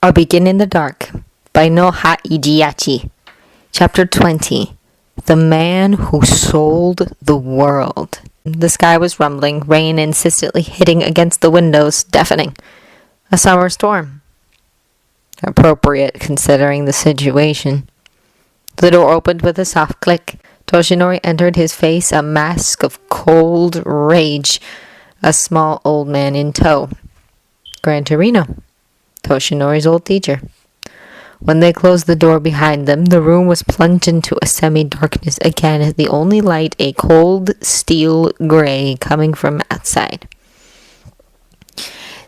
A Begin in the Dark by Noha Ijiyachi. Chapter 20. The Man Who Sold the World. The sky was rumbling, rain insistently hitting against the windows, deafening. A summer storm. Appropriate considering the situation. The door opened with a soft click. Toshinori entered, his face a mask of cold rage, a small old man in tow. Gran Torino, Toshinori's old teacher. When they closed the door behind them, the room was plunged into a semi-darkness again, the only light a cold steel gray coming from outside.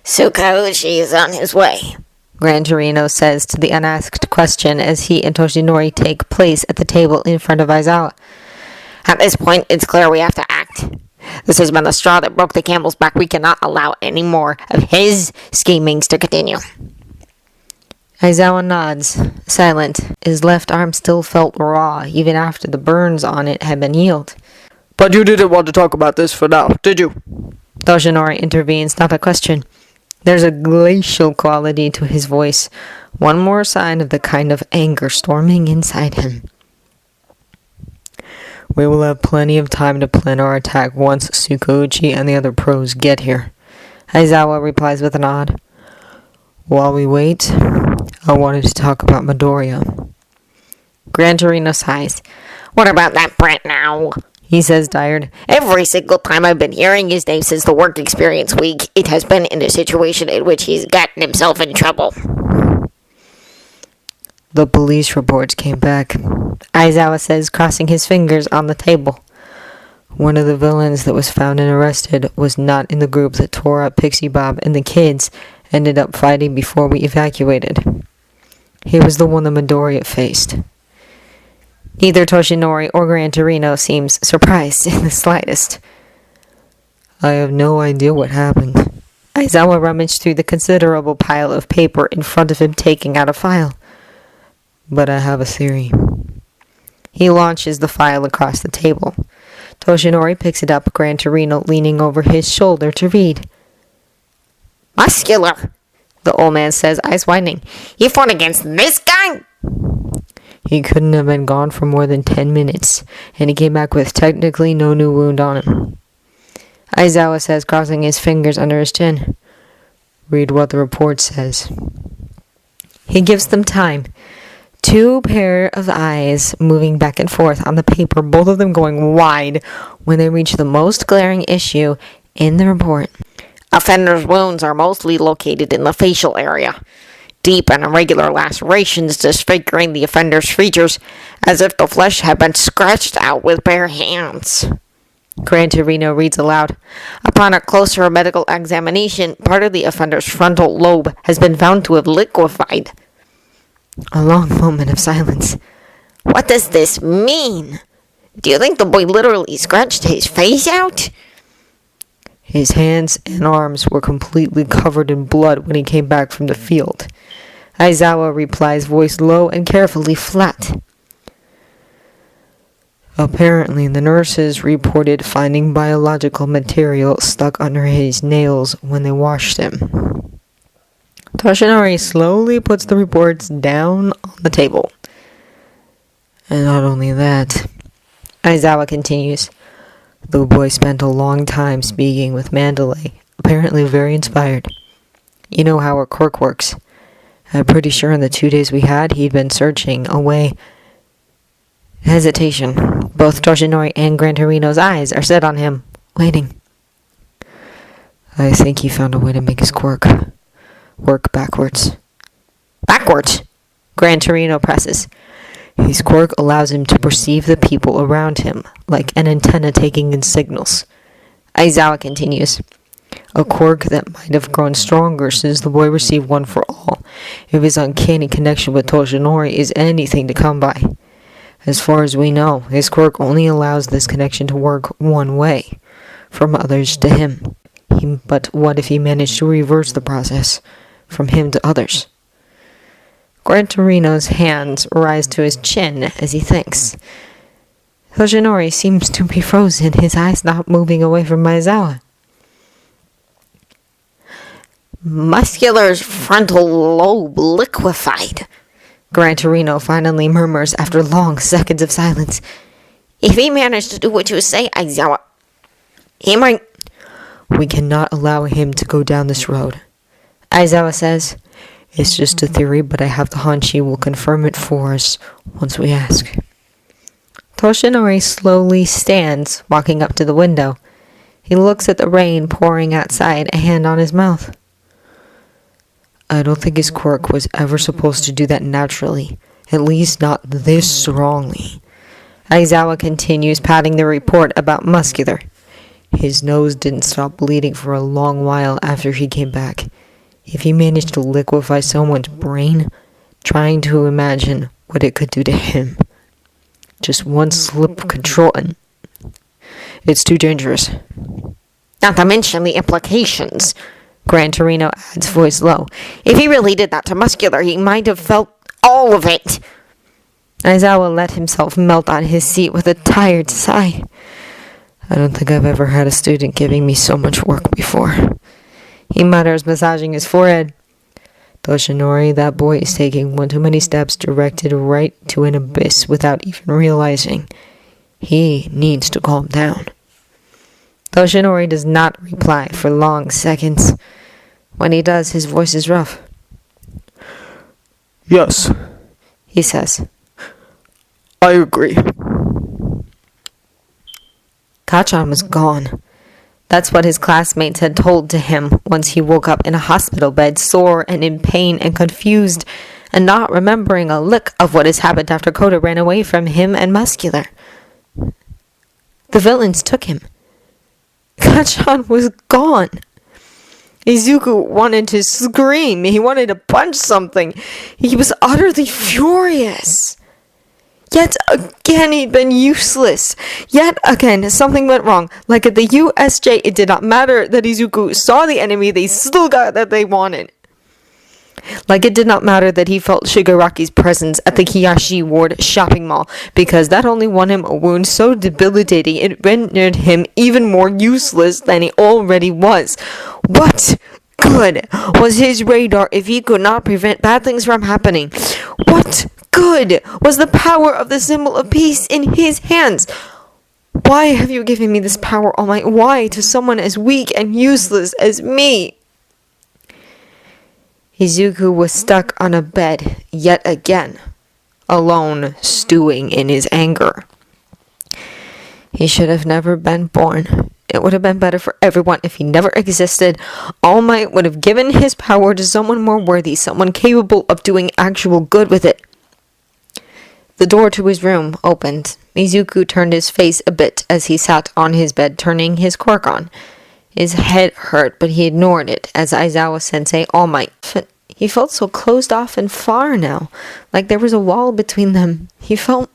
Tsukauchi is on his way, Gran Torino says to the unasked question as he and Toshinori take place at the table in front of Aizawa. At this point, it's clear we have to act. This has been the straw that broke the camel's back. We cannot allow any more of his schemings to continue. Aizawa nods, silent. His left arm still felt raw, even after the burns on it had been healed. But you didn't want to talk about this for now, did you? Toshinori intervenes, not a question. There's a glacial quality to his voice, one more sign of the kind of anger storming inside him. We will have plenty of time to plan our attack once Tsukauchi and the other pros get here, Aizawa replies with a nod. While we wait, I wanted to talk about Midoriya. Gran Torino sighs. What about that brat now? He says, tired. Every single time I've been hearing his name since the work experience week, it has been in a situation in which he's gotten himself in trouble. The police reports came back, Aizawa says, crossing his fingers on the table. One of the villains that was found and arrested was not in the group that tore up Pixie Bob, and the kids ended up fighting before we evacuated. He was the one that Midoriya faced. Neither Toshinori or Gran Torino seems surprised in the slightest. I have no idea what happened. Aizawa rummaged through the considerable pile of paper in front of him, taking out a file. But I have a theory. He launches the file across the table. Toshinori picks it up, Gran Torino leaning over his shoulder to read. Muscular, the old man says, eyes widening. You fought against this guy? He couldn't have been gone for more than 10 minutes, and he came back with technically no new wound on him. Aizawa says, crossing his fingers under his chin. Read what the report says. He gives them time. 2 pair of eyes moving back and forth on the paper, both of them going wide when they reach the most glaring issue in the report. Offenders' wounds are mostly located in the facial area. Deep and irregular lacerations disfiguring the offender's features as if the flesh had been scratched out with bare hands. Gran Torino reads aloud. Upon a closer medical examination, part of the offender's frontal lobe has been found to have liquefied. A long moment of silence. What does this mean? Do you think the boy literally scratched his face out? His hands and arms were completely covered in blood when he came back from the field. Aizawa replies, voice low and carefully flat. Apparently, the nurses reported finding biological material stuck under his nails when they washed him. Toshinori slowly puts the reports down on the table. And not only that, Aizawa continues. The boy spent a long time speaking with Mandalay, apparently very inspired. You know how her quirk works. I'm pretty sure in the 2 days we had, he'd been searching away. Hesitation. Both Toshinori and Gran Torino's eyes are set on him, waiting. I think he found a way to make his quirk work backwards. Backwards? Gran Torino presses. His quirk allows him to perceive the people around him, like an antenna taking in signals. Aizawa continues. A quirk that might have grown stronger since the boy received One for All, if his uncanny connection with Toshinori is anything to come by. As far as we know, his quirk only allows this connection to work one way, from others to him. But what if he managed to reverse the process, from him to others? Gran Torino's hands rise to his chin as he thinks. Toshinori seems to be frozen, his eyes not moving away from Aizawa. Muscular's frontal lobe liquefied. Gran Torino finally murmurs after long seconds of silence. If he managed to do what you say, Aizawa, he might... We cannot allow him to go down this road, Aizawa says. It's just a theory, but I have the hunch he will confirm it for us once we ask. Toshinori slowly stands, walking up to the window. He looks at the rain pouring outside, a hand on his mouth. I don't think his quirk was ever supposed to do that naturally, at least not this strongly. Aizawa continues patting the report about Muscular. His nose didn't stop bleeding for a long while after he came back. If he managed to liquefy someone's brain, trying to imagine what it could do to him. Just one slip of control and... It's too dangerous. Not to mention the implications, Gran Torino adds, voice low. If he really did that to Muscular, he might have felt all of it. Aizawa let himself melt on his seat with a tired sigh. I don't think I've ever had a student giving me so much work before. He mutters, massaging his forehead. Toshinori, that boy is taking one too many steps directed right to an abyss without even realizing. He needs to calm down. Toshinori does not reply for long seconds. When he does, his voice is rough. Yes, He says. I agree. Kachan was gone. That's what his classmates had told to him once he woke up in a hospital bed, sore and in pain and confused, and not remembering a lick of what has happened after Koda ran away from him and Muscular. The villains took him. Kachan was gone. Izuku wanted to scream. He wanted to punch something. He was utterly furious. Yet again, he'd been useless. Yet again, something went wrong. Like at the USJ, it did not matter that Izuku saw the enemy, they still got what they wanted. Like it did not matter that he felt Shigaraki's presence at the Kiyashi Ward shopping mall, because that only won him a wound so debilitating it rendered him even more useless than he already was. What good was his radar if he could not prevent bad things from happening? What good was the power of the symbol of peace in his hands? Why have you given me this power, All Might? Why to someone as weak and useless as me? Izuku was stuck on a bed yet again, alone, stewing in his anger. He should have never been born. It would have been better for everyone if he never existed. All Might would have given his power to someone more worthy, someone capable of doing actual good with it. The door to his room opened. Izuku turned his face a bit as he sat on his bed, turning his quirk on. His head hurt, but he ignored it as Aizawa-sensei All Might. He felt so closed off and far now, like there was a wall between them. He felt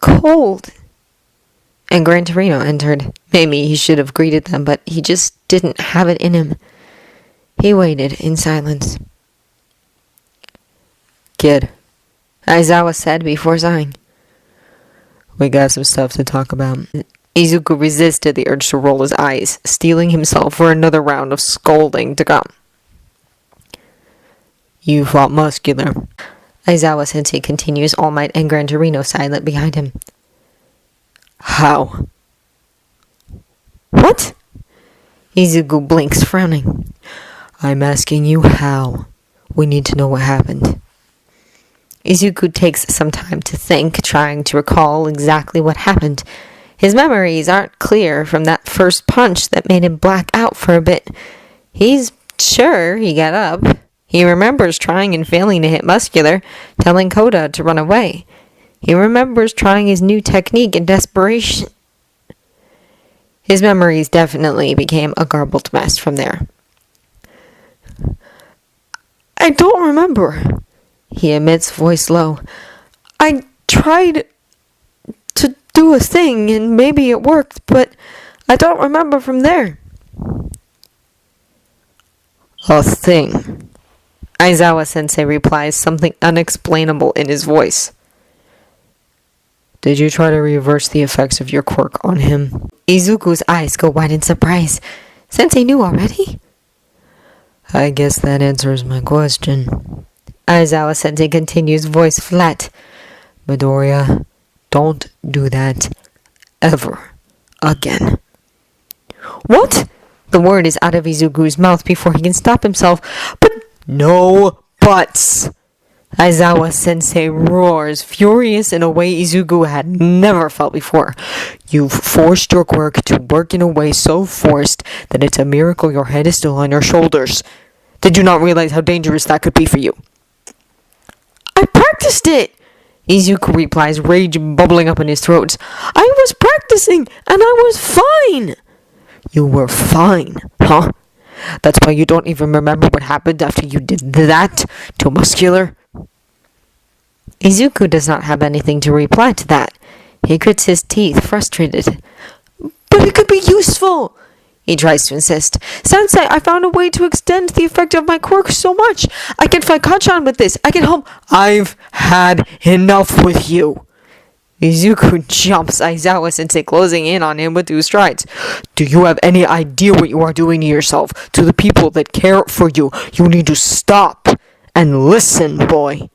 cold. And Gran Torino entered. Maybe he should have greeted them, but he just didn't have it in him. He waited in silence. Kid, Aizawa said before sighing. we got some stuff to talk about. Izuku resisted the urge to roll his eyes, steeling himself for another round of scolding to come. You fought Muscular. Aizawa-sensei continues, All Might and Gran Torino silent behind him. How? What? Izuku blinks, frowning. I'm asking you how. We need to know what happened. Izuku takes some time to think, trying to recall exactly what happened. His memories aren't clear from that first punch that made him black out for a bit. He's sure he got up. He remembers trying and failing to hit Muscular, telling Koda to run away. He remembers trying his new technique in desperation. His memories definitely became a garbled mess from there. I don't remember, he admits, voice low. I tried to do a thing and maybe it worked, but I don't remember from there. A thing. Aizawa-sensei replies, something unexplainable in his voice. Did you try to reverse the effects of your quirk on him? Izuku's eyes go wide in surprise. Sensei knew already? I guess that answers my question. Aizawa-sensei continues, voice flat. Midoriya, don't do that ever again. What? The word is out of Izuku's mouth before he can stop himself. But No buts! Aizawa-sensei roars, furious in a way Izuku had never felt before. You've forced your quirk to work in a way so forced that it's a miracle your head is still on your shoulders. Did you not realize how dangerous that could be for you? I practiced it! Izuku replies, rage bubbling up in his throat. I was practicing, and I was fine! You were fine, huh? That's why you don't even remember what happened after you did that to Muscular? Izuku does not have anything to reply to that. He grits his teeth, frustrated. But it could be useful! He tries to insist. Sensei, I found a way to extend the effect of my quirk so much. I can fight Kachan with this. I can help. I've had enough with you. Izuku jumps, Aizawa-sensei closing in on him with 2 strides. Do you have any idea what you are doing to yourself, to the people that care for you? You need to stop and listen, boy.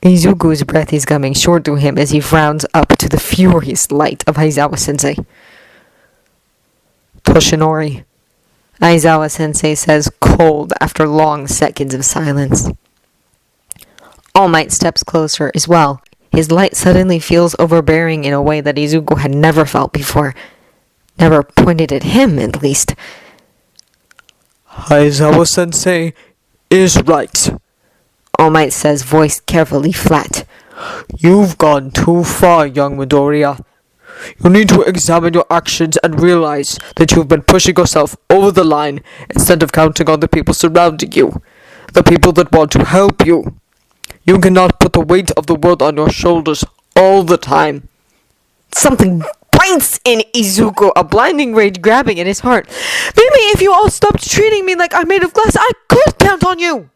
Izuku's breath is coming short to him as he frowns up to the furious light of Aizawa-sensei. Toshinori, Aizawa-sensei says, cold after long seconds of silence. All Might steps closer as well. His light suddenly feels overbearing in a way that Izuku had never felt before. Never pointed at him, at least. Aizawa-sensei is right. All Might says, voice carefully flat. You've gone too far, young Midoriya. You need to examine your actions and realize that you've been pushing yourself over the line instead of counting on the people surrounding you, the people that want to help you. You cannot put the weight of the world on your shoulders all the time. Something bites in Izuku, a blinding rage grabbing at his heart. Maybe if you all stopped treating me like I'm made of glass, I could count on you!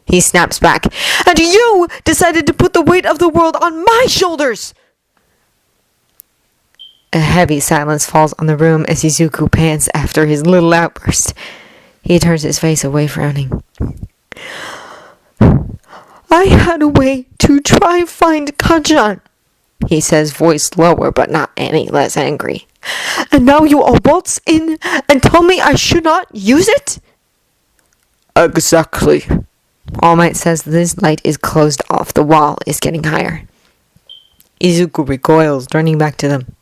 He snaps back. And you decided to put the weight of the world on my shoulders! A heavy silence falls on the room as Izuku pants after his little outburst. He turns his face away, frowning. I had a way to try find Kachan, he says, voice lower but not any less angry. And now you all waltz in and tell me I should not use it? Exactly. All Might says this light is closed off. The wall is getting higher. Izuku recoils, turning back to them.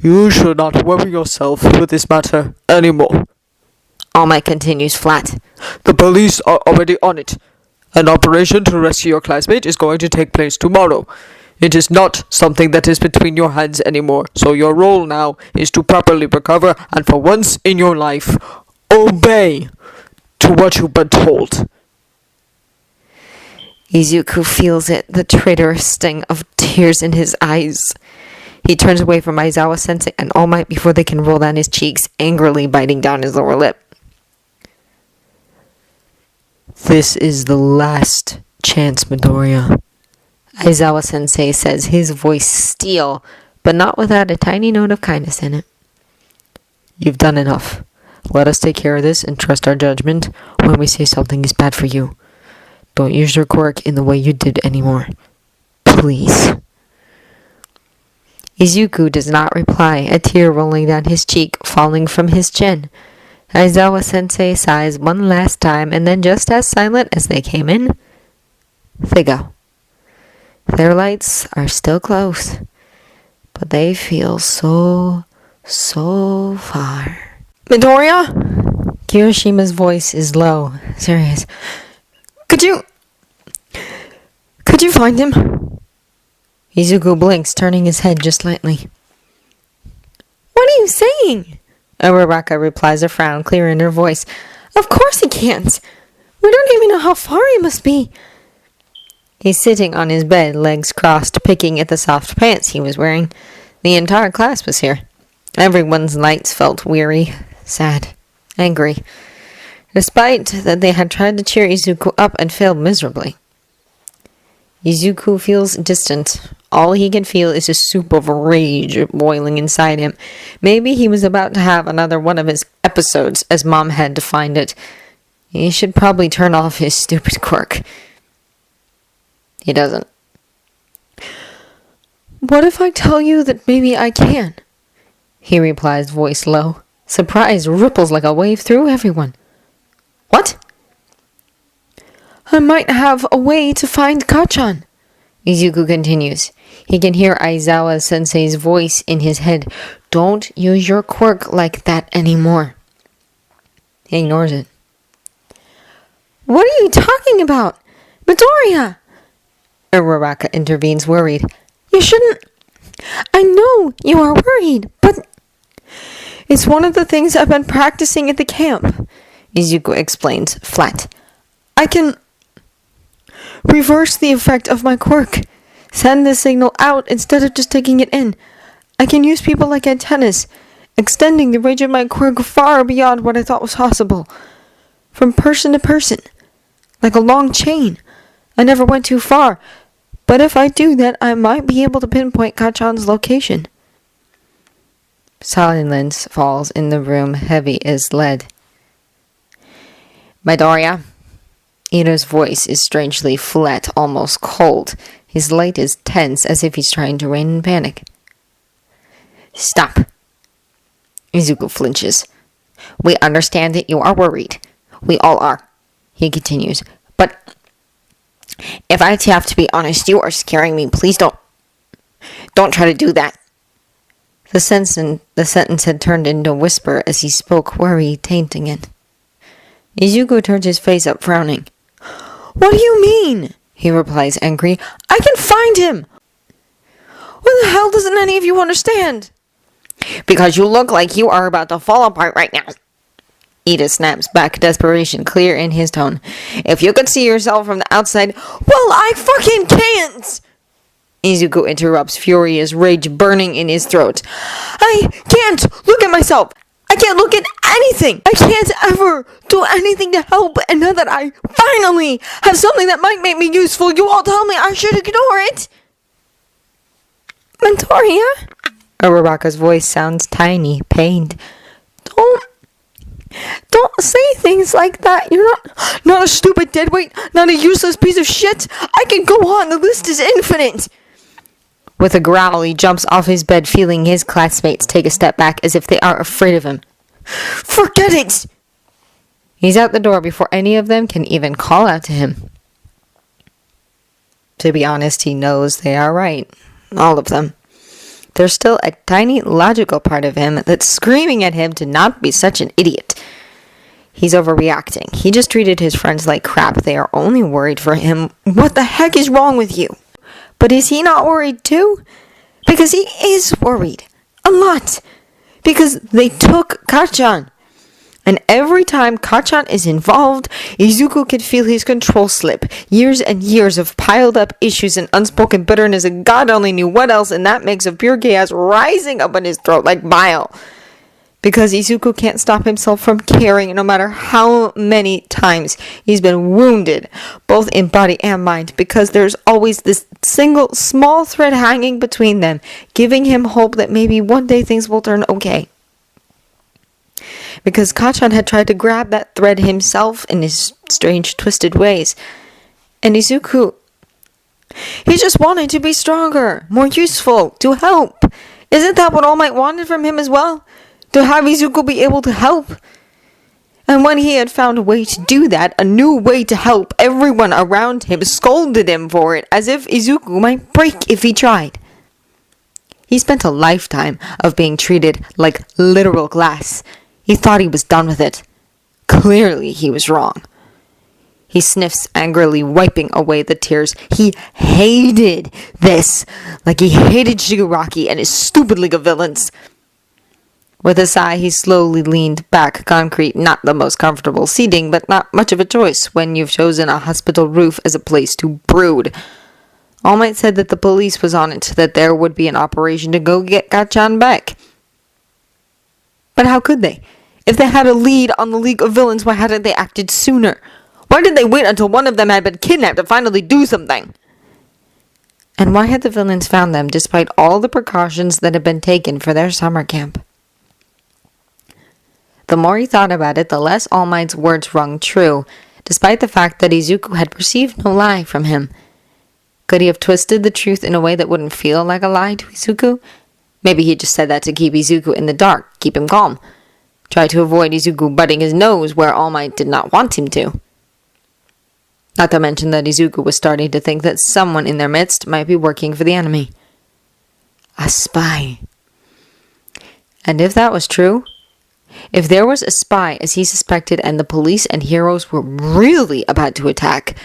You should not worry yourself with this matter anymore. All Might continues flat. The police are already on it. An operation to rescue your classmate is going to take place tomorrow. It is not something that is between your hands anymore, so your role now is to properly recover and for once in your life, obey to what you've been told. Izuku feels it, the traitorous sting of tears in his eyes. He turns away from Aizawa-sensei and All Might before they can roll down his cheeks, angrily biting down his lower lip. This is the last chance, Midoriya. Aizawa-sensei says, his voice steel, but not without a tiny note of kindness in it. You've done enough. Let us take care of this and trust our judgment when we say something is bad for you. Don't use your quirk in the way you did anymore. Please. Izuku does not reply, a tear rolling down his cheek, falling from his chin. Aizawa-sensei sighs one last time, and then just as silent as they came in, they go. Their lights are still close, but they feel so far. Midoriya? Kirishima's voice is low, serious. Could you find him? Izuku blinks, turning his head just slightly. What are you saying? Uraraka replies, a frown clear in her voice. Of course he can't. We don't even know how far he must be. He's sitting on his bed, legs crossed, picking at the soft pants he was wearing. The entire class was here. Everyone's lights felt weary, sad, angry, despite that they had tried to cheer Izuku up and failed miserably. Izuku feels distant, All he can feel is a soup of rage boiling inside him. Maybe he was about to have another one of his episodes, as Mom had defined it. He should probably turn off his stupid quirk. He doesn't. What if I tell you that maybe I can? He replies, voice low. Surprise ripples like a wave through everyone. What? I might have a way to find Kachan. Izuku continues. He can hear Aizawa sensei's voice in his head. Don't use your quirk like that anymore. He ignores it. What are you talking about? Midoriya! Uraraka intervenes, worried. You shouldn't... I know you are worried, but... It's one of the things I've been practicing at the camp. Izuku explains, flat. I can... reverse the effect of my quirk. Send the signal out instead of just taking it in. I can use people like antennas, extending the range of my quirk far beyond what I thought was possible. From person to person. Like a long chain. I never went too far, but if I do that, I might be able to pinpoint Kachan's location. Silence falls in the room, heavy as lead. Midoriya. Ito's voice is strangely flat, almost cold. His light is tense, as if he's trying to rein in panic. Stop. Izuku flinches. We understand that you are worried. We all are. He continues. But if I have to be honest, you are scaring me. Please don't try to do that. The sentence had turned into a whisper as he spoke, worry tainting it. Izuku turns his face up, frowning. What do you mean? He replies, angry. I can find him! What the hell doesn't any of you understand? Because you look like you are about to fall apart right now. Ida snaps back, desperation clear in his tone. If you could see yourself from the outside... Well, I fucking can't! Izuku interrupts, furious rage burning in his throat. I can't look at myself! I can't look at anything! I can't ever do anything to help, and now that I finally have something that might make me useful, you all tell me I should ignore it! Midoriya? Uraraka's voice sounds tiny, pained. Don't say things like that. You're not a stupid deadweight, not a useless piece of shit. I can go on. The list is infinite. With a growl, he jumps off his bed, feeling his classmates take a step back as if they are afraid of him. Forget it! He's out the door before any of them can even call out to him. To be honest, he knows they are right. All of them. There's still a tiny logical part of him that's screaming at him to not be such an idiot. He's overreacting. He just treated his friends like crap. They are only worried for him. What the heck is wrong with you? But is he not worried too? Because he is worried. A lot. Because they took Kachan. And every time Kachan is involved, Izuku can feel his control slip. Years and years of piled up issues and unspoken bitterness, and God only knew what else, and that mix of pure chaos rising up in his throat like bile. Because Izuku can't stop himself from caring, no matter how many times he's been wounded, both in body and mind, because there's always this single small thread hanging between them, giving him hope that maybe one day things will turn okay. Because Kachan had tried to grab that thread himself in his strange, twisted ways. And Izuku, he just wanted to be stronger, more useful, to help. Isn't that what All Might wanted from him as well? To have Izuku be able to help? And when he had found a way to do that, a new way to help, everyone around him scolded him for it, as if Izuku might break if he tried. He spent a lifetime of being treated like literal glass. He thought he was done with it. Clearly, he was wrong. He sniffs angrily, wiping away the tears. He hated this, like he hated Shigaraki and his stupid League of Villains. With a sigh, he slowly leaned back, concrete, not the most comfortable seating, but not much of a choice when you've chosen a hospital roof as a place to brood. All Might said that the police was on it, that there would be an operation to go get Kachan back. But how could they? If they had a lead on the League of Villains, why hadn't they acted sooner? Why did they wait until one of them had been kidnapped to finally do something? And why had the villains found them despite all the precautions that had been taken for their summer camp? The more he thought about it, the less All Might's words rung true, despite the fact that Izuku had perceived no lie from him. Could he have twisted the truth in a way that wouldn't feel like a lie to Izuku? Maybe he just said that to keep Izuku in the dark, keep him calm. Try to avoid Izuku butting his nose where All Might did not want him to. Not to mention that Izuku was starting to think that someone in their midst might be working for the enemy. A spy. And if that was true, if there was a spy as he suspected and the police and heroes were really about to attack,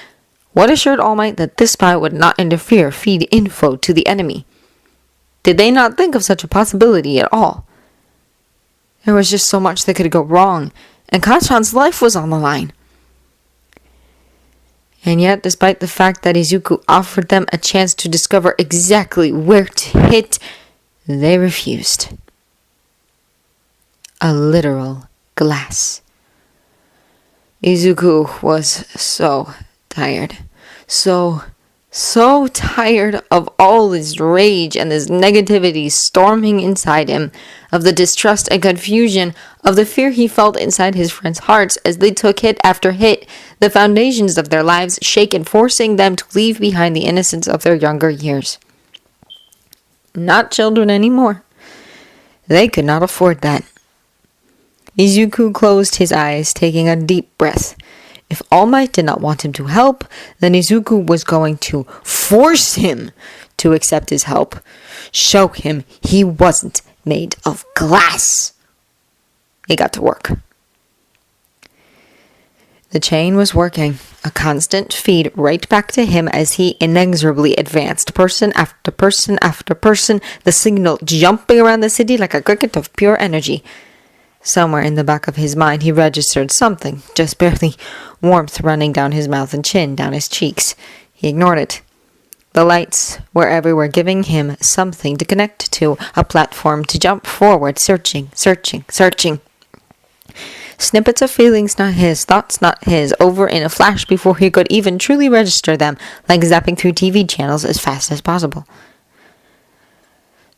what assured All Might that this spy would not interfere, feed info to the enemy? Did they not think of such a possibility at all? There was just so much that could go wrong, and Kachan's life was on the line. And yet, despite the fact that Izuku offered them a chance to discover exactly where to hit, they refused. A literal glass. Izuku was so tired. So tired of all this rage and this negativity storming inside him, of the distrust and confusion, of the fear he felt inside his friends' hearts as they took hit after hit, the foundations of their lives shaken, forcing them to leave behind the innocence of their younger years. Not children anymore. They could not afford that. Izuku closed his eyes, taking a deep breath. If All Might did not want him to help, then Izuku was going to force him to accept his help. Show him he wasn't made of glass. He got to work. The chain was working, a constant feed right back to him as he inexorably advanced, person after person after person, the signal jumping around the city like a cricket of pure energy. Somewhere in the back of his mind he registered something, just barely, warmth running down his mouth and chin, down his cheeks. He ignored it. The lights were everywhere, giving him something to connect to, a platform to jump forward, searching. Snippets of feelings not his, thoughts not his, over in a flash before he could even truly register them, like zapping through TV channels as fast as possible.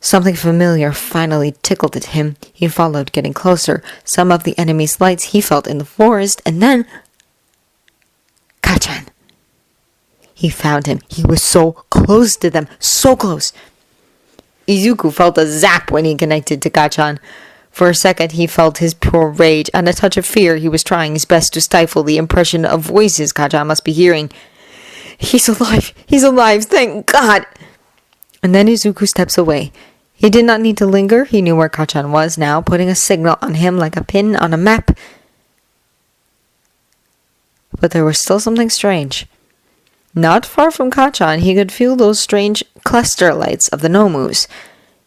Something familiar finally tickled at him. He followed, getting closer. Some of the enemy's lights he felt in the forest, and then... Kachan! He found him. He was so close to them. So close! Izuku felt a zap when he connected to Kachan. For a second he felt his pure rage, and a touch of fear. He was trying his best to stifle the impression of voices Kachan must be hearing. He's alive! He's alive! Thank God! And then Izuku steps away. He did not need to linger. He knew where Kachan was now, putting a signal on him like a pin on a map. But there was still something strange. Not far from Kachan, he could feel those strange cluster lights of the Nomus.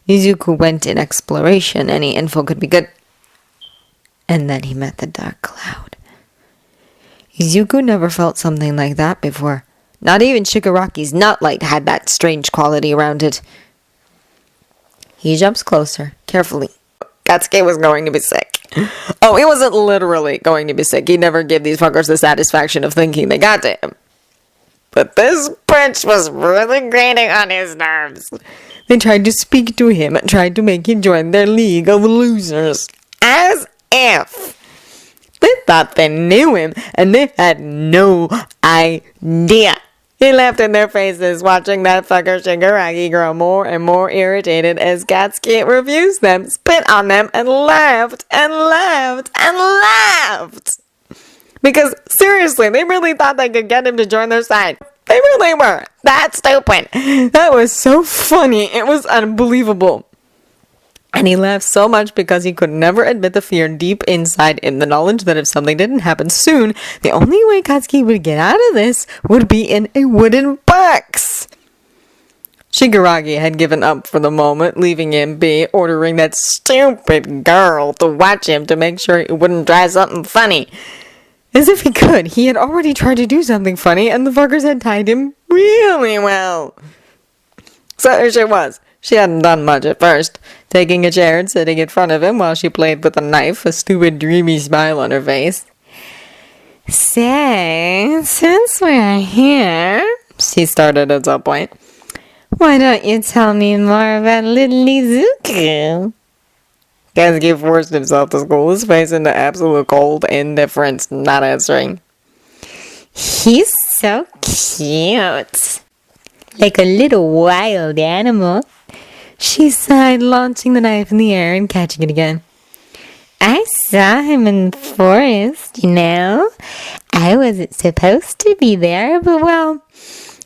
Izuku went in exploration. Any info could be good. And then he met the dark cloud. Izuku never felt something like that before. Not even Shigaraki's nutlight had that strange quality around it. He jumps closer, carefully. Katsuki was going to be sick. Oh, he wasn't literally going to be sick. He never gave these fuckers the satisfaction of thinking they got to him. But this bitch was really grating on his nerves. They tried to speak to him and tried to make him join their league of losers. As if they thought they knew him, and they had no idea. He laughed in their faces, watching that fucker Shigaraki grow more and more irritated as Katsuki refused them, spit on them, and laughed and laughed and laughed. Because, seriously, they really thought they could get him to join their side. They really were. That stupid. That was so funny. It was unbelievable. And he laughed so much because he could never admit the fear deep inside him, the knowledge that if something didn't happen soon, the only way Katsuki would get out of this would be in a wooden box. Shigaraki had given up for the moment, leaving him be, ordering that stupid girl to watch him to make sure he wouldn't try something funny. As if he could. He had already tried to do something funny, and the fuckers had tied him really well. So there she was. She hadn't done much at first, taking a chair and sitting in front of him while she played with a knife, a stupid dreamy smile on her face. Say, since we're here, she started at some point, Why don't you tell me more about little Izuku? Kensuke forced himself to school his face into absolute cold indifference, not answering. He's so cute. Like a little wild animal. She sighed, launching the knife in the air and catching it again. I saw him in the forest, you know. I wasn't supposed to be there, but well,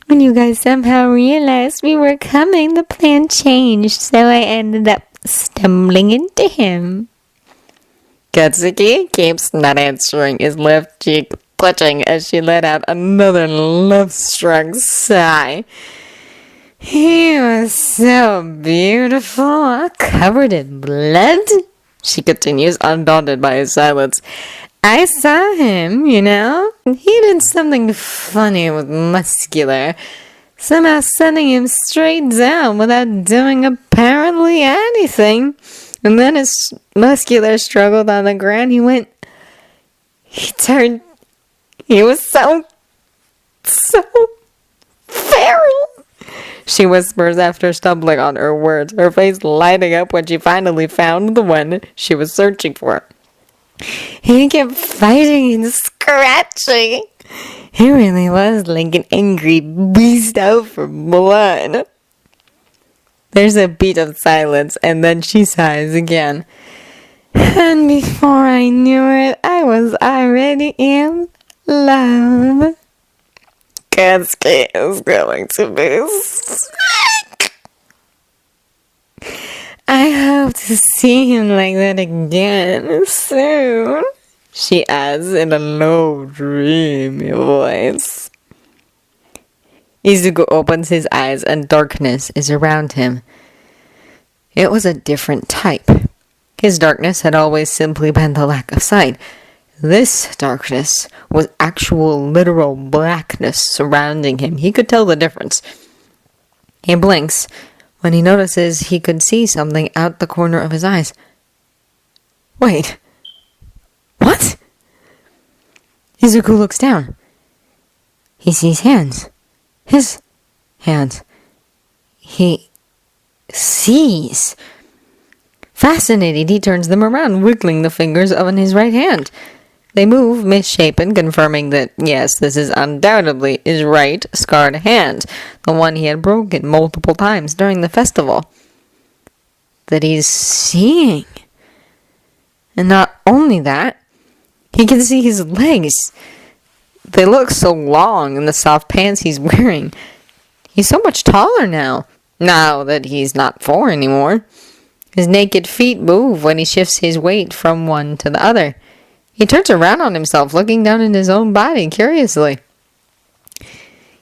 when you guys somehow realized we were coming, the plan changed, so I ended up stumbling into him. Kensuke keeps not answering, his left cheek twitching as she let out another love-struck sigh. He was so beautiful, covered in blood. She continues, undaunted by his silence. I saw him, you know. He did something funny with muscular, somehow sending him straight down without doing apparently anything. And then as muscular struggled on the ground, he turned. He was so feral. She whispers after stumbling on her words, her face lighting up when she finally found the one she was searching for. He kept fighting and scratching. He really was like an angry beast out for blood. There's a beat of silence, and then she sighs again. And before I knew it, I was already in love. Kensuke is going to be sick. I hope to see him like that again soon, she adds in a low, dreamy voice. Izuku opens his eyes and darkness is around him. It was a different type. His darkness had always simply been the lack of sight. This darkness was actual literal blackness surrounding him. He could tell the difference. He blinks when he notices he could see something out the corner of his eyes. Wait. What? Izuku looks down. He sees hands. His hands. He sees. Fascinated, he turns them around, wiggling the fingers on his right hand. They move misshapen, confirming that, yes, this is undoubtedly his right scarred hand, the one he had broken multiple times during the festival. That he's seeing. And not only that, he can see his legs. They look so long in the soft pants he's wearing. He's so much taller now that he's not 4 anymore. His naked feet move when he shifts his weight from one to the other. He turns around on himself, looking down at his own body curiously.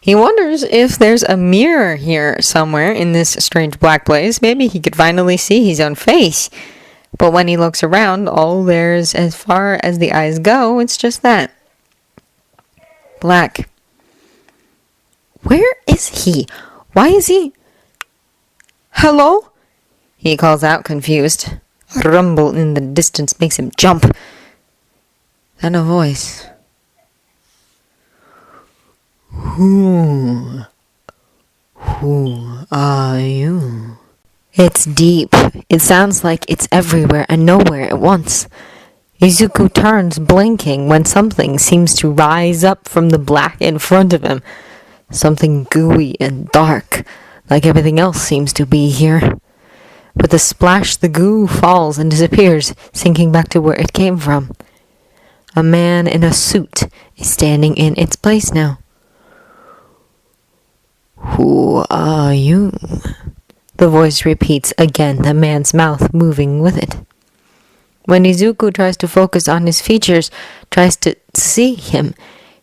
He wonders if there's a mirror here somewhere in this strange black place. Maybe he could finally see his own face. But when he looks around, all there's, as far as the eyes go, it's just that. Black. Where is he? Why is he? Hello? He calls out, confused. A rumble in the distance makes him jump. Then a voice. Who are you? It's deep. It sounds like it's everywhere and nowhere at once. Izuku turns, blinking, when something seems to rise up from the black in front of him. Something gooey and dark, like everything else seems to be here. With a splash, the goo falls and disappears, sinking back to where it came from. A man in a suit is standing in its place now. Who are you? The voice repeats again, the man's mouth moving with it. When Izuku tries to focus on his features, tries to see him,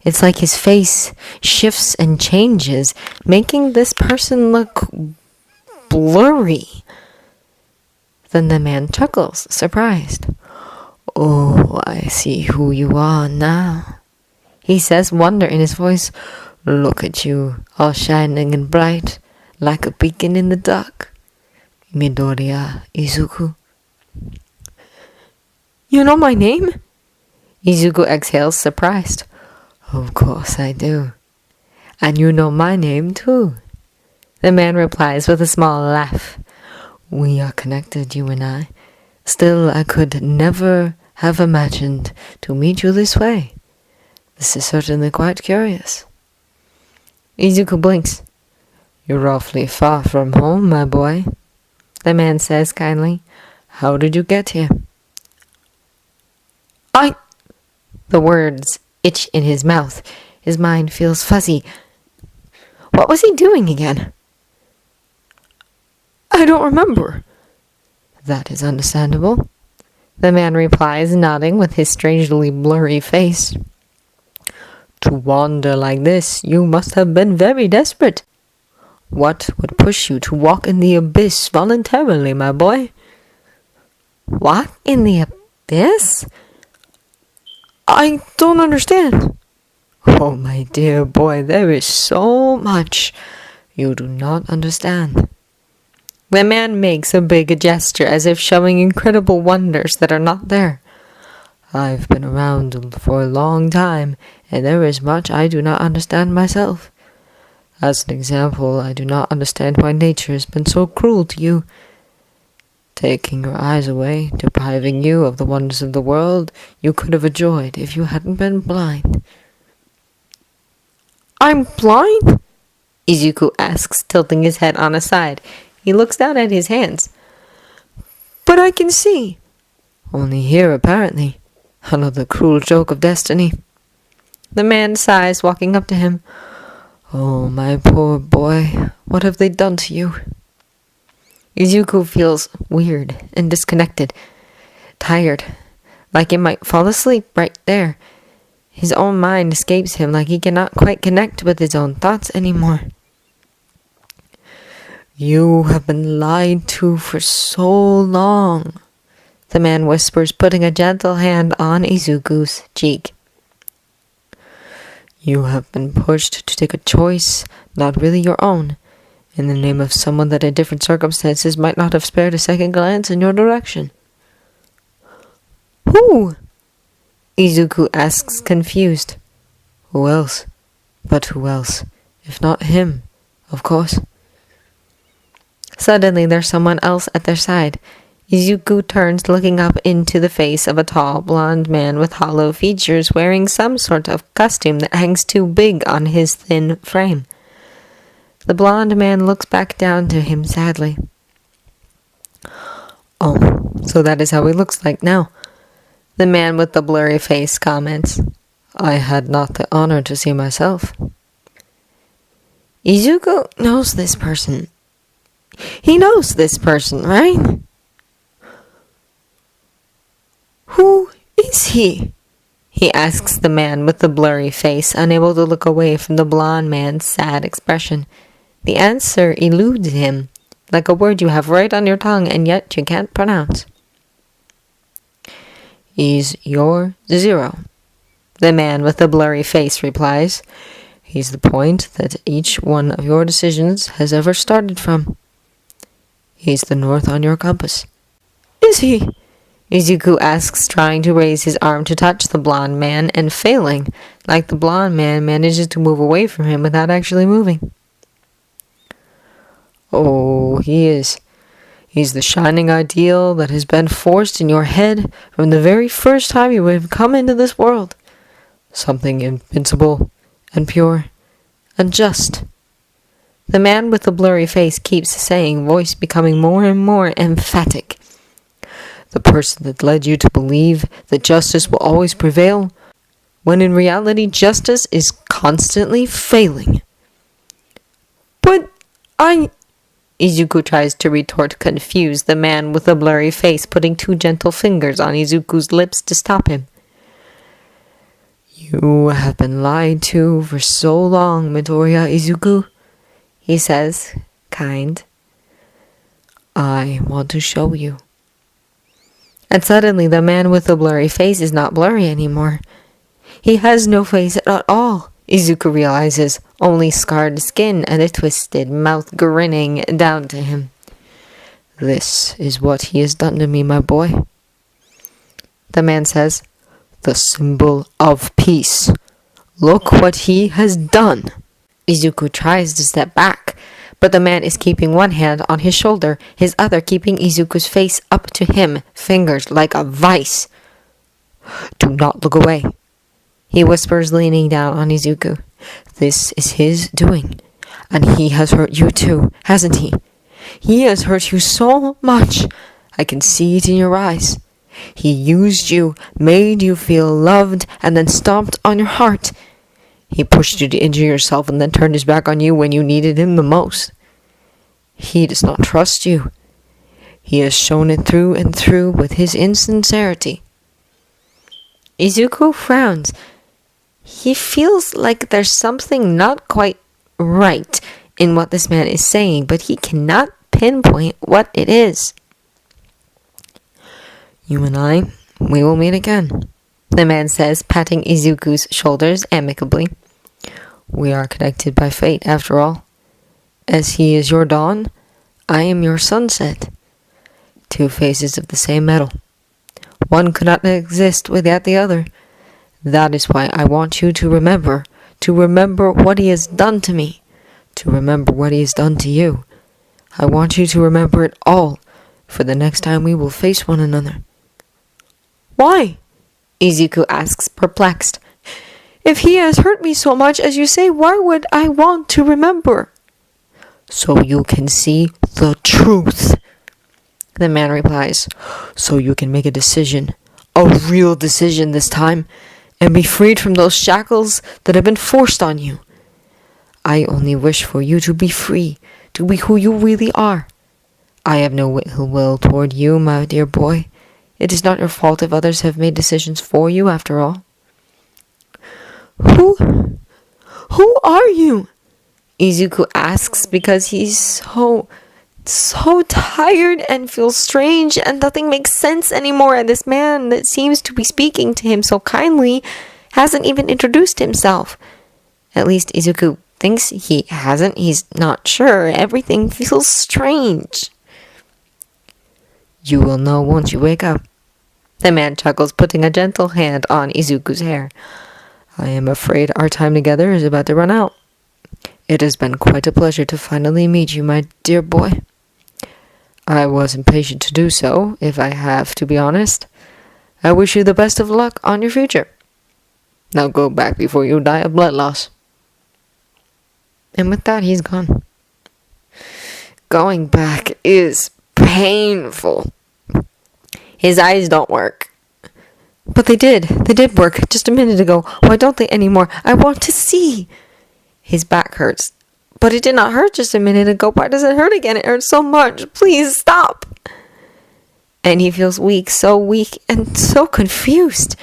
it's like his face shifts and changes, making this person look blurry. Then the man chuckles, surprised. Oh, I see who you are now. He says, wonder in his voice. Look at you, all shining and bright, like a beacon in the dark. Midoriya, Izuku. You know my name? Izuku exhales, surprised. Of course I do. And you know my name too. The man replies with a small laugh. We are connected, you and I. Still, I could never have imagined to meet you this way. This is certainly quite curious. Izuku blinks. You're awfully far from home, my boy. The man says kindly. How did you get here? The words itch in his mouth. His mind feels fuzzy. What was he doing again? I don't remember. That is understandable. The man replies, nodding with his strangely blurry face. To wander like this, you must have been very desperate. What would push you to walk in the abyss voluntarily, my boy? Walk in the abyss? I don't understand. Oh, my dear boy, there is so much you do not understand. The man makes a big gesture as if showing incredible wonders that are not there. I've been around for a long time, and there is much I do not understand myself. As an example, I do not understand why nature has been so cruel to you, taking your eyes away, depriving you of the wonders of the world you could have enjoyed if you hadn't been blind. I'm blind? Izuku asks, tilting his head on a side. He looks down at his hands. But I can see. Only here, apparently. Another cruel joke of destiny. The man sighs, walking up to him. Oh, my poor boy, what have they done to you? Izuku feels weird and disconnected, tired, like he might fall asleep right there. His own mind escapes him, like he cannot quite connect with his own thoughts anymore. You have been lied to for so long, the man whispers, putting a gentle hand on Izuku's cheek. You have been pushed to take a choice not really your own, in the name of someone that in different circumstances might not have spared a second glance in your direction. Who? Izuku asks, confused. Who else? But who else? If not him, of course. Suddenly there's someone else at their side. Izuku turns, looking up into the face of a tall, blonde man with hollow features, wearing some sort of costume that hangs too big on his thin frame. The blonde man looks back down to him sadly. Oh, so that is how he looks like now. The man with the blurry face comments. I had not the honor to see myself. Izuku knows this person. He knows this person, right? Who is he? He asks the man with the blurry face, unable to look away from the blonde man's sad expression. The answer eludes him, like a word you have right on your tongue and yet you can't pronounce. He's your Zero, the man with the blurry face replies. He's the point that each one of your decisions has ever started from. He's the north on your compass. Is he? Izuku asks, trying to raise his arm to touch the blonde man and failing, like the blonde man manages to move away from him without actually moving. Oh, he is. He's the shining ideal that has been forced in your head from the very first time you have come into this world. Something invincible and pure and just. The man with the blurry face keeps saying, voice becoming more and more emphatic. The person that led you to believe that justice will always prevail, when in reality justice is constantly failing. But Izuku tries to retort, confused, the man with the blurry face putting two gentle fingers on Izuku's lips to stop him. You have been lied to for so long, Midoriya Izuku, he says, kind. I want to show you. And suddenly the man with the blurry face is not blurry anymore. He has no face at all, Izuku realizes, only scarred skin and a twisted mouth grinning down to him. This is what he has done to me, my boy. The man says, the symbol of peace. Look what he has done. Izuku tries to step back, but the man is keeping one hand on his shoulder, his other keeping Izuku's face up to him, fingers like a vice. "Do not look away," he whispers, leaning down on Izuku. "This is his doing, and he has hurt you too, hasn't he? He has hurt you so much. I can see it in your eyes. He used you, made you feel loved, and then stomped on your heart. He pushed you to injure yourself and then turned his back on you when you needed him the most. He does not trust you. He has shown it through and through with his insincerity." Izuku frowns. He feels like there's something not quite right in what this man is saying, but he cannot pinpoint what it is. "You and I, we will meet again," the man says, patting Izuku's shoulders amicably. "We are connected by fate, after all. As he is your dawn, I am your sunset. Two faces of the same metal. One could not exist without the other. That is why I want you to remember what he has done to me, to remember what he has done to you. I want you to remember it all, for the next time we will face one another." "Why?" Izuku asks, perplexed. "If he has hurt me so much as you say, why would I want to remember?" "So you can see the truth," the man replies. "So you can make a decision, a real decision this time, and be freed from those shackles that have been forced on you. I only wish for you to be free, to be who you really are. I have no ill will toward you, my dear boy. It is not your fault if others have made decisions for you, after all." Who are you?" Izuku asks, because he's so tired and feels strange and nothing makes sense anymore, and this man that seems to be speaking to him so kindly hasn't even introduced himself. At least Izuku thinks he hasn't. He's not sure. Everything feels strange. "You will know once you wake up," the man chuckles, putting a gentle hand on Izuku's hair. "I am afraid our time together is about to run out. It has been quite a pleasure to finally meet you, my dear boy. I was impatient to do so, if I have to be honest. I wish you the best of luck on your future. Now go back before you die of blood loss." And with that, he's gone. Going back is painful. His eyes don't work. "But they did. They did work just a minute ago. Why don't they anymore? I want to see." His back hurts. "But it did not hurt just a minute ago. Why does it hurt again? It hurts so much. Please stop." And he feels weak and so confused.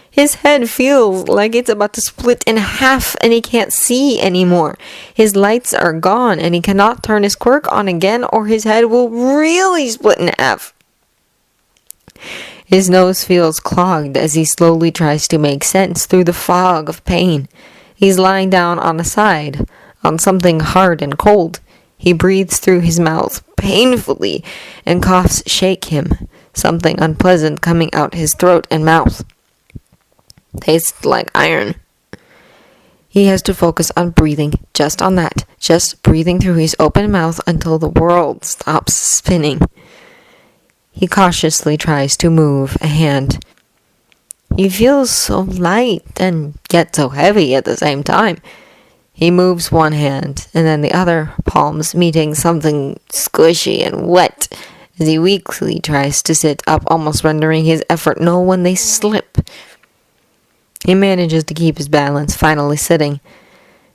His head feels like it's about to split in half and he can't see anymore. His lights are gone and he cannot turn his quirk on again or his head will really split in half. His nose feels clogged as he slowly tries to make sense through the fog of pain. He's lying down on the side, on something hard and cold. He breathes through his mouth painfully, and coughs shake him, something unpleasant coming out his throat and mouth. Tastes like iron. He has to focus on breathing, just on that, just breathing through his open mouth until the world stops spinning. He cautiously tries to move a hand. He feels so light and yet so heavy at the same time. He moves one hand and then the other, palms meeting something squishy and wet as he weakly tries to sit up, almost rendering his effort null when they slip. He manages to keep his balance, finally sitting.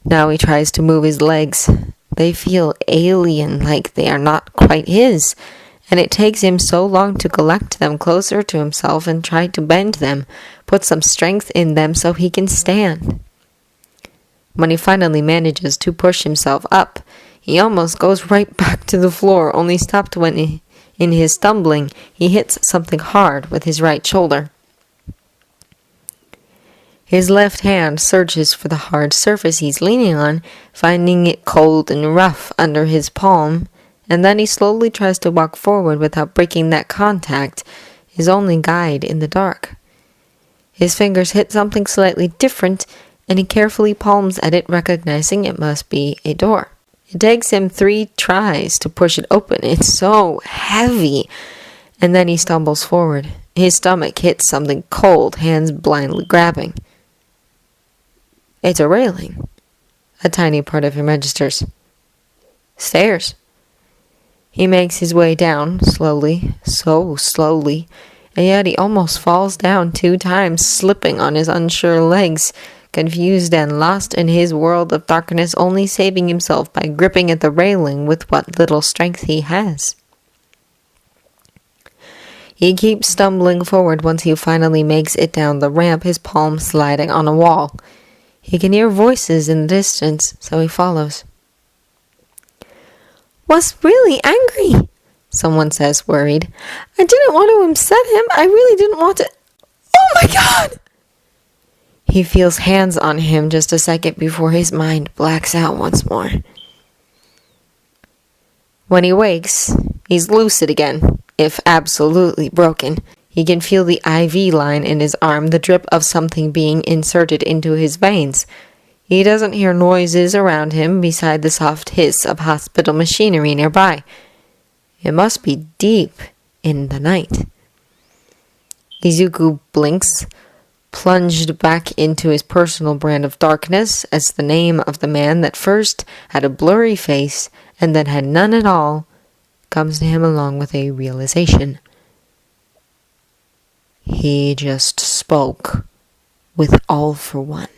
Now he tries to move his legs. They feel alien, like they are not quite his, and it takes him so long to collect them closer to himself and try to bend them, put some strength in them so he can stand. When he finally manages to push himself up, he almost goes right back to the floor, only stopped when in his stumbling he hits something hard with his right shoulder. His left hand searches for the hard surface he's leaning on, finding it cold and rough under his palm, and then he slowly tries to walk forward without breaking that contact, his only guide in the dark. His fingers hit something slightly different, and he carefully palms at it, recognizing it must be a door. It takes him 3 tries to push it open. It's so heavy. And then he stumbles forward. His stomach hits something cold, hands blindly grabbing. It's a railing. A tiny part of him registers. Stairs. He makes his way down, slowly, so slowly, and yet he almost falls down 2 times, slipping on his unsure legs, confused and lost in his world of darkness, only saving himself by gripping at the railing with what little strength he has. He keeps stumbling forward once he finally makes it down the ramp, his palm sliding on a wall. He can hear voices in the distance, so he follows. "Was really angry," someone says, worried. "I didn't want to upset him. I really didn't want to... Oh my God!" He feels hands on him just a second before his mind blacks out once more. When he wakes, he's lucid again, if absolutely broken. He can feel the IV line in his arm, the drip of something being inserted into his veins. He doesn't hear noises around him beside the soft hiss of hospital machinery nearby. It must be deep in the night. Izuku blinks, plunged back into his personal brand of darkness as the name of the man that first had a blurry face and then had none at all comes to him along with a realization. He just spoke with All for One.